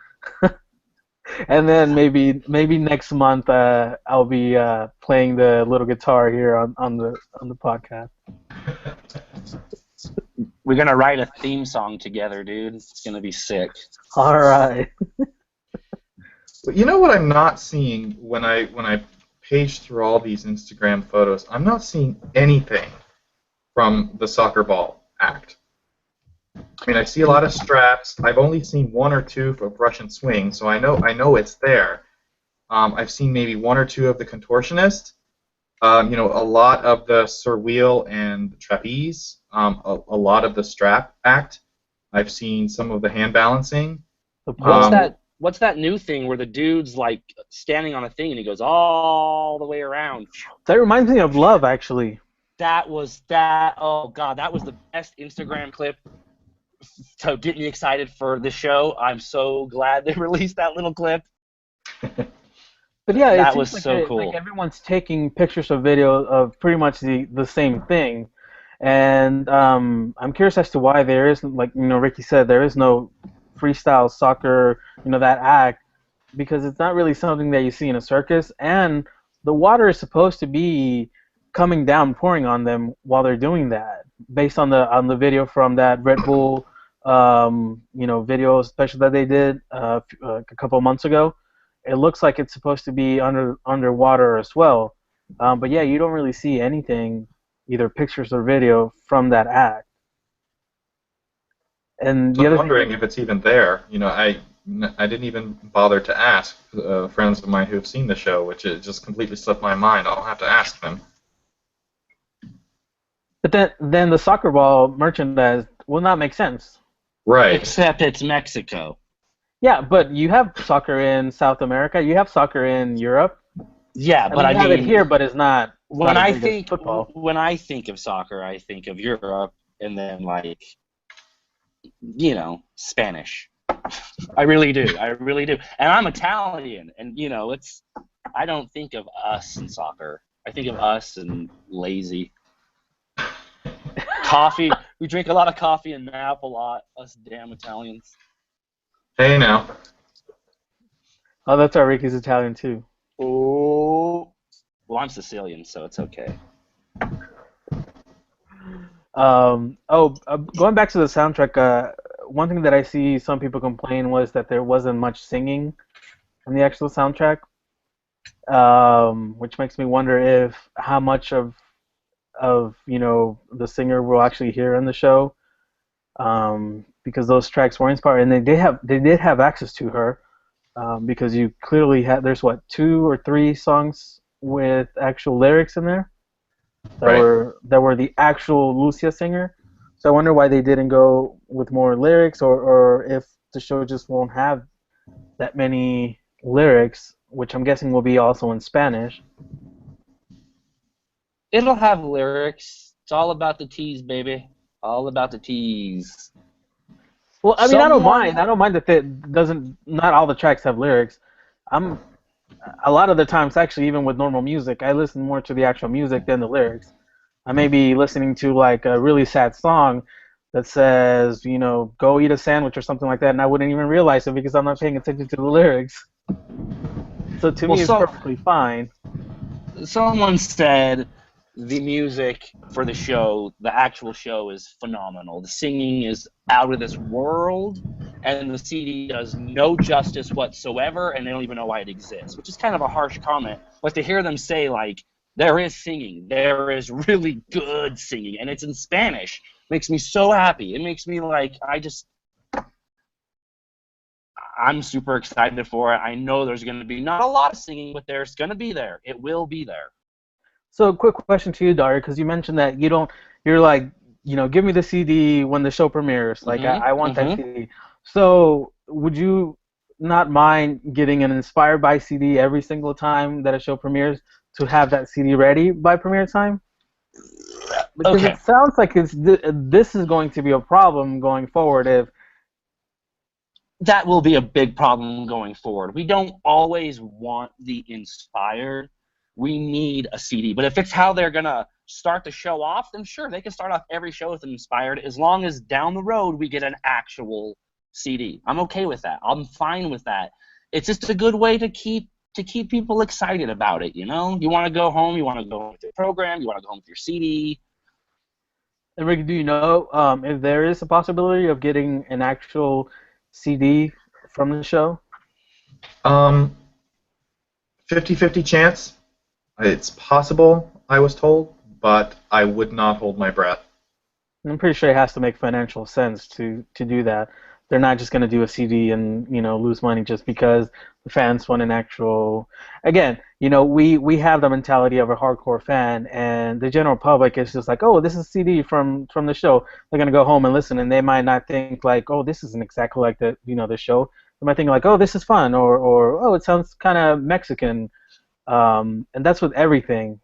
And then maybe next month I'll be playing the little guitar here on the podcast. We're gonna write a theme song together, dude. It's gonna be sick. All right. But you know what I'm not seeing when I page through all these Instagram photos? I'm not seeing anything from the soccer ball act. I mean, I see a lot of straps. I've only seen one or two for Russian swing, so I know it's there. I've seen maybe one or two of the contortionist. A lot of the surreal and trapeze. A lot of the strap act. I've seen some of the hand balancing. What's that new thing where the dude's like standing on a thing and he goes all the way around? That reminds me of Love, actually. Oh god, that was the best Instagram clip to get me excited for the show. I'm so glad they released that little clip. But yeah, that was so cool. Like everyone's taking pictures of video of pretty much the same thing, and I'm curious as to why there isn't, like Ricky said, there is no freestyle soccer, that act, because it's not really something that you see in a circus, and the water is supposed to be coming down, pouring on them while they're doing that, based on the video from that Red Bull, video special that they did a couple of months ago. It looks like it's supposed to be underwater as well, but yeah, you don't really see anything, either pictures or video from that act. And I'm wondering if it's even there. I didn't even bother to ask friends of mine who have seen the show, which it just completely slipped my mind. I'll have to ask them. But then the soccer ball merchandise will not make sense. Right. Except it's Mexico. Yeah, but you have soccer in South America. You have soccer in Europe. Yeah, but I mean, have it here, but it's not. When I think football, when I think of soccer, I think of Europe, and then Spanish. I really do. And I'm Italian, and I don't think of us in soccer. I think of us and lazy. Coffee. We drink a lot of coffee and nap a lot. Us damn Italians. Hey now. Oh, that's our Ricky's Italian too. Oh. Well, I'm Sicilian, so it's okay. Going back to the soundtrack, one thing that I see some people complain was that there wasn't much singing in the actual soundtrack, which makes me wonder how much of the singer we'll actually hear in the show, because those tracks were inspired, and they did have access to her, because you clearly had, there's 2 or 3 songs with actual lyrics in there that were the actual Luzia singer. So I wonder why they didn't go with more lyrics, or if the show just won't have that many lyrics, which I'm guessing will be also in Spanish. It'll have lyrics. It's all about the tease, baby. All about the tease. Well, I mean, I don't mind. I don't mind that not all the tracks have lyrics. A lot of the times, actually, even with normal music, I listen more to the actual music than the lyrics. I may be listening to like a really sad song that says, go eat a sandwich or something like that, and I wouldn't even realize it because I'm not paying attention to the lyrics. So to me, it's perfectly fine. Someone said the music for the show, the actual show, is phenomenal. The singing is out of this world, and the CD does no justice whatsoever, and they don't even know why it exists, which is kind of a harsh comment. But to hear them say, there is singing, there is really good singing, and it's in Spanish, makes me so happy. It makes me I'm super excited for it. I know there's going to be not a lot of singing, but there's going to be there. It will be there. So, quick question to you, Dario, because you mentioned that you're like, give me the CD when the show premieres. Like, I want that CD. So, would you not mind getting an Inspired by CD every single time that a show premieres to have that CD ready by premiere time? Because it sounds like this is going to be a problem going forward that will be a big problem going forward. We don't always want the inspired. We need a CD. But if it's how they're going to start the show off, then sure, they can start off every show with an inspired, as long as down the road we get an actual CD. I'm okay with that. I'm fine with that. It's just a good way to keep people excited about it, you know? You want to go home, you want to go home with your program, you want to go home with your CD. And Ricky, do you know if there is a possibility of getting an actual CD from the show? 50-50 chance. It's possible, I was told, but I would not hold my breath. I'm pretty sure it has to make financial sense to do that. They're not just going to do a CD and lose money just because the fans want an actual. Again, we have the mentality of a hardcore fan, and the general public is just like, oh, this is a CD from the show. They're going to go home and listen, and they might not think like, oh, this isn't exactly like the show. They might think like, oh, this is fun, or oh, it sounds kind of Mexican, and that's with everything.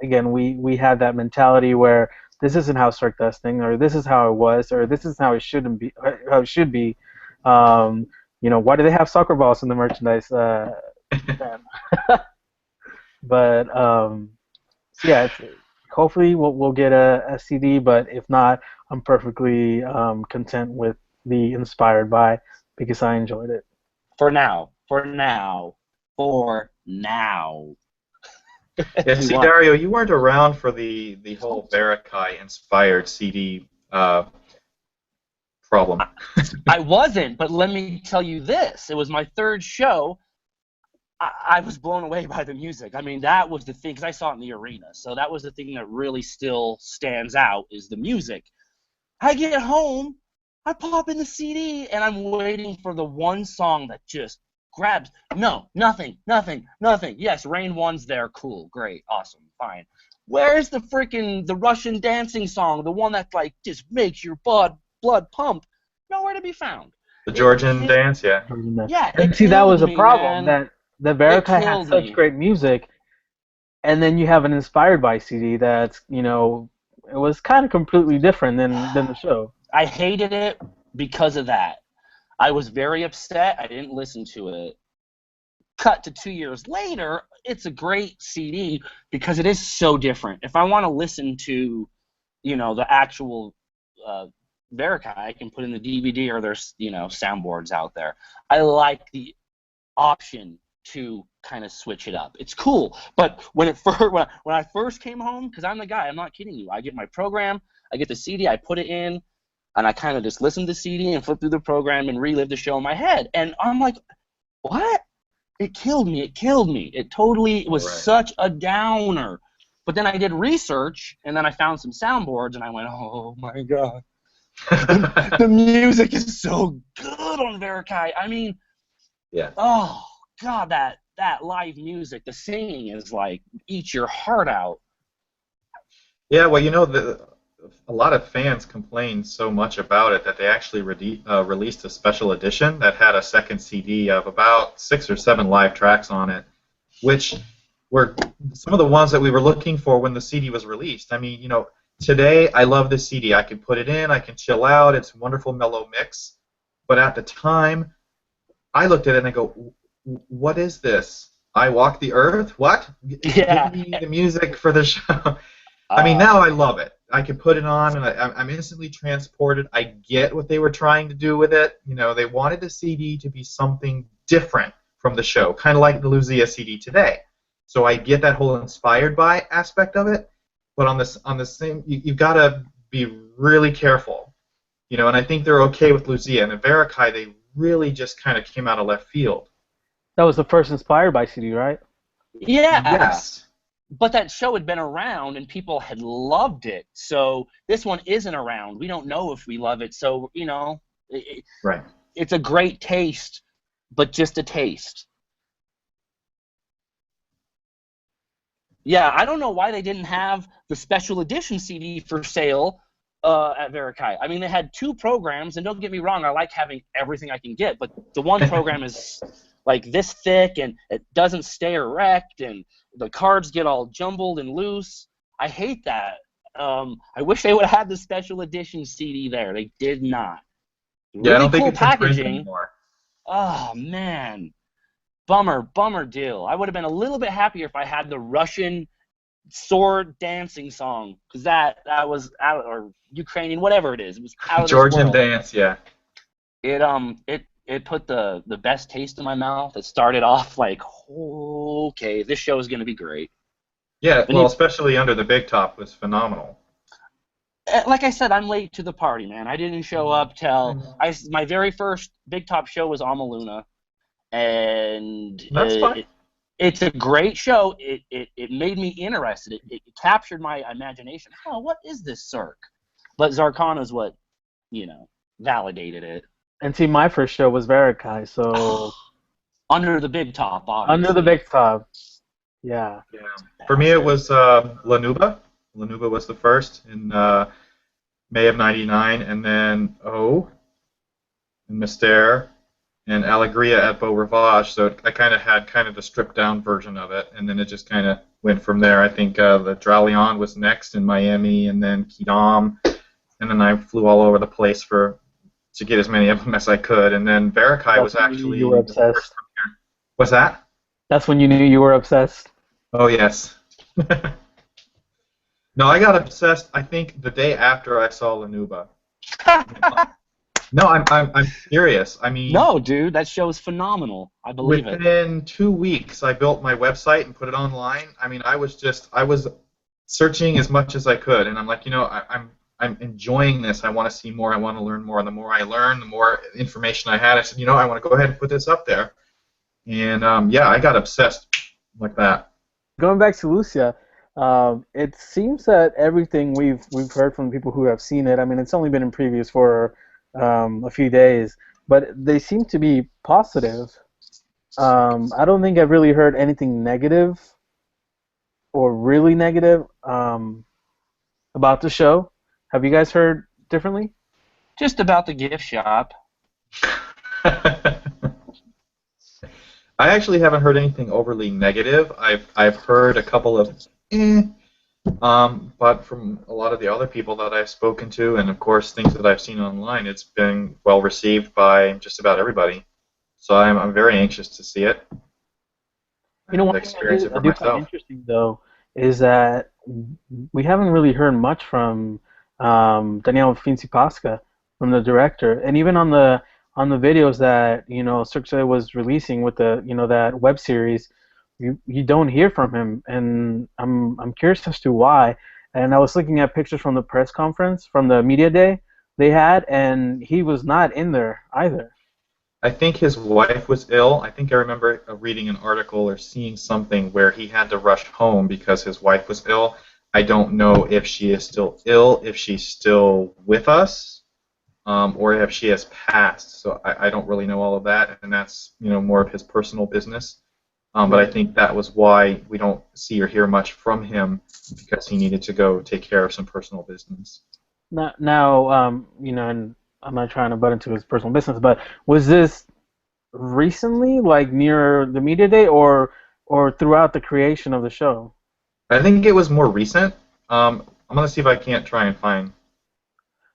Again, we have that mentality where this isn't how Cirque does things, or this is how it was, or this is how it shouldn't be, how it should be. Why do they have soccer balls in the merchandise? But so yeah, hopefully we'll get a CD. But if not, I'm perfectly content with the Inspired By, because I enjoyed it. Yeah, see, Dario, you weren't around for the whole Barakai inspired CD problem. I wasn't, but let me tell you this. It was my third show. I was blown away by the music. I mean, that was the thing, because I saw it in the arena. So that was the thing that really still stands out, is the music. I get home, I pop in the CD, and I'm waiting for the one song that just grabs. No, nothing. Yes, Rain 1's there. Cool, great, awesome, fine. Where's the Russian dancing song, the one that like just makes your blood pump? Nowhere to be found. The Georgian dance, yeah. Yeah, and see, that was a problem, that the Barakai had such great music, and then you have an Inspired By CD that's, it was kind of completely different than the show. I hated it because of that. I was very upset. I didn't listen to it. Cut to 2 years later, it's a great CD because it is so different. If I want to listen to, the actual Barakai, I can put in the DVD, or there's, soundboards out there. I like the option to kind of switch it up. It's cool. But when I first came home, because I'm the guy, I'm not kidding you. I get my program, I get the CD, I put it in, and I kind of just listen to the CD and flip through the program and relive the show in my head. And I'm like, what? It killed me. It totally was such a downer. But then I did research, and then I found some soundboards, and I went, oh, my God. The music is so good on Barakai. I mean, yeah. Oh, God, that live music, the singing is like, eat your heart out. Yeah, well, a lot of fans complained so much about it that they actually released a special edition that had a second CD of about 6 or 7 live tracks on it, which were some of the ones that we were looking for when the CD was released. I mean, today I love this CD. I can put it in, I can chill out, it's a wonderful mellow mix. But at the time, I looked at it and I go, what is this? I Walk the Earth? What? Yeah. Give me the music for the show. I mean, now I love it. I can put it on, and I'm instantly transported. I get what they were trying to do with it. They wanted the CD to be something different from the show, kind of like the Luzia CD today. So I get that whole Inspired By aspect of it, but on the same, you've got to be really careful. And I think they're okay with Luzia. And the Barakai, they really just kind of came out of left field. That was the first Inspired By CD, right? Yeah. Yes. But that show had been around, and people had loved it. So this one isn't around. We don't know if we love it. So, Right. It's a great taste, but just a taste. Yeah, I don't know why they didn't have the special edition CD for sale at Barakai. I mean, they had 2 programs, and don't get me wrong, I like having everything I can get, but the one program is like this thick, and it doesn't stay erect, and the cards get all jumbled and loose. I hate that. I wish they would have had the special edition CD there. They did not. Yeah, I Really don't think cool it's in print packaging. anymore. Oh man, bummer deal. I would have been a little bit happier if I had the Russian sword dancing song, because that was out, or Ukrainian, whatever it is. It was out of this Georgian world. dance, yeah. It put the best taste in my mouth. It started off like, okay, this show is gonna be great. Yeah, And well, especially Under the Big Top was phenomenal. like I said, I'm late to the party, man. I didn't show up till my very first Big Top show was Amaluna, and That's fine. it's a great show. It made me interested. It captured my imagination. Oh, what is this Cirque? But Zarkana's what, validated it. And see, my first show was Verikai, so Under the Big Top, obviously. Under the Big Top. Yeah. Yeah. For me, it was Lanuba. Lanuba was the first in May of '99, and then and Mystère, and Alegria at Beau Rivage. So I kind of had kind of the stripped down version of it, and then it just kind of went from there. I think the Dralion was next in Miami, and then Quidam, and then I flew all over the place to get as many of them as I could. And then Verikai was actually you were obsessed. What's that? That's when you knew you were obsessed. Oh yes. No, I got obsessed. I think the day after I saw Lanuba. No, I'm serious. I mean, no, dude, that show is phenomenal. I believe it. Within 2 weeks, I built my website and put it online. I mean, I was searching as much as I could, and I'm like, I'm enjoying this. I want to see more. I want to learn more. The more I learn, the more information I had. I said, I want to go ahead and put this up there. And I got obsessed like that. Going back to Luzia, it seems that everything we've heard from people who have seen it. I mean, it's only been in previews for a few days, but they seem to be positive. I don't think I've really heard anything negative or really negative about the show. Have you guys heard differently? Just about the gift shop. I actually haven't heard anything overly negative. I've heard a couple of but from a lot of the other people that I've spoken to, and of course things that I've seen online, it's been well received by just about everybody. So I'm very anxious to see it. One experience thing it for I do myself. find interesting though is that we haven't really heard much from Daniel Finzi-Pasca, from the director, and even on the videos that Cirque du Soleil was releasing with the that web series, you don't hear from him, and I'm curious as to why. And I was looking at pictures from the press conference, from the media day they had, and he was not in there either. I think his wife was ill. I think I remember reading an article or seeing something where he had to rush home because his wife was ill. I don't know if she is still ill, if she's still with us, or if she has passed. So I don't really know all of that, and that's more of his personal business. But I think that was why we don't see or hear much from him, because he needed to go take care of some personal business. Now, and I'm not trying to butt into his personal business, but was this recently, like near the media day, or throughout the creation of the show? I think it was more recent. I'm gonna see if I can't try and find.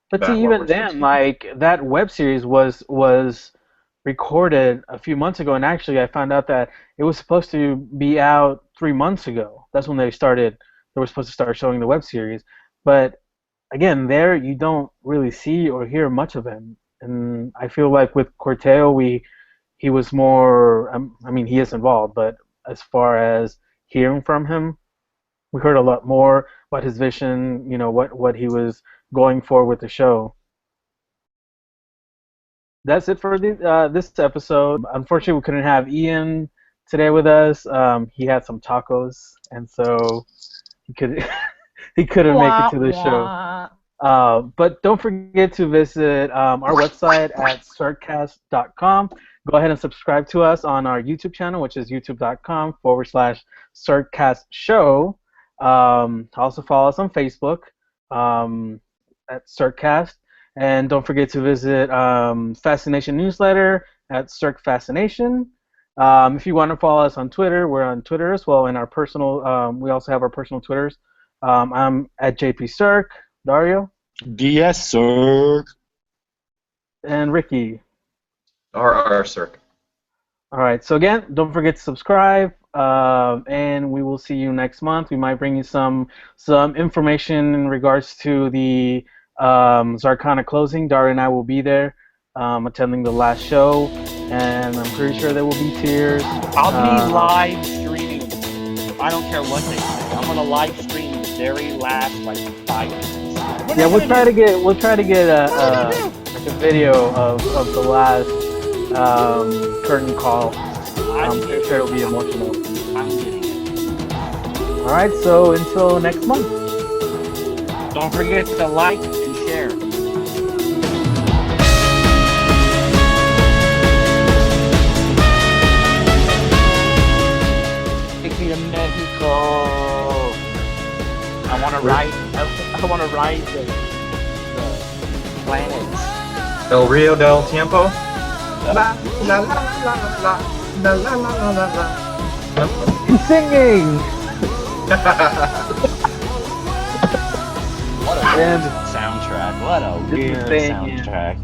But see, even then, like that web series was recorded a few months ago, and actually, I found out that it was supposed to be out 3 months ago. That's when they were supposed to start showing the web series, but again, there you don't really see or hear much of him, and I feel like with Corteo, he was more. I mean, he is involved, but as far as hearing from him, we heard a lot more about his vision. What he was going for with the show. That's it for this episode. Unfortunately, we couldn't have Ian today with us. He had some tacos, and so he couldn't make it to the show. But don't forget to visit our website at CirqueCast.com. Go ahead and subscribe to us on our YouTube channel, which is youtube.com/CirqueCast show. Also follow us on Facebook at CirqueCast. And don't forget to visit Fascination newsletter at Cirque Fascination. If you want to follow us on Twitter, we're on Twitter as well. And our personal, we also have our personal Twitters. I'm at JP Cirque. Dario? DS Cirque. And Ricky. R Cirque. All right. So again, don't forget to subscribe, and we will see you next month. We might bring you some information in regards to the Zarkana closing. Dara and I will be there, attending the last show, and I'm pretty sure there will be tears. I'll be live streaming. I don't care what they say. I'm gonna live stream the very last 5 minutes. Yeah, we'll try to get a video of the last curtain call. I'm pretty sure it'll be emotional. I'm getting it. All right, so until next month. Don't forget to like and share. Take me to Mexico. I want to ride the planets. El Rio del Tiempo. La la la la la la la la la la la. He's singing. What a weird soundtrack. What a weird Thank you. soundtrack.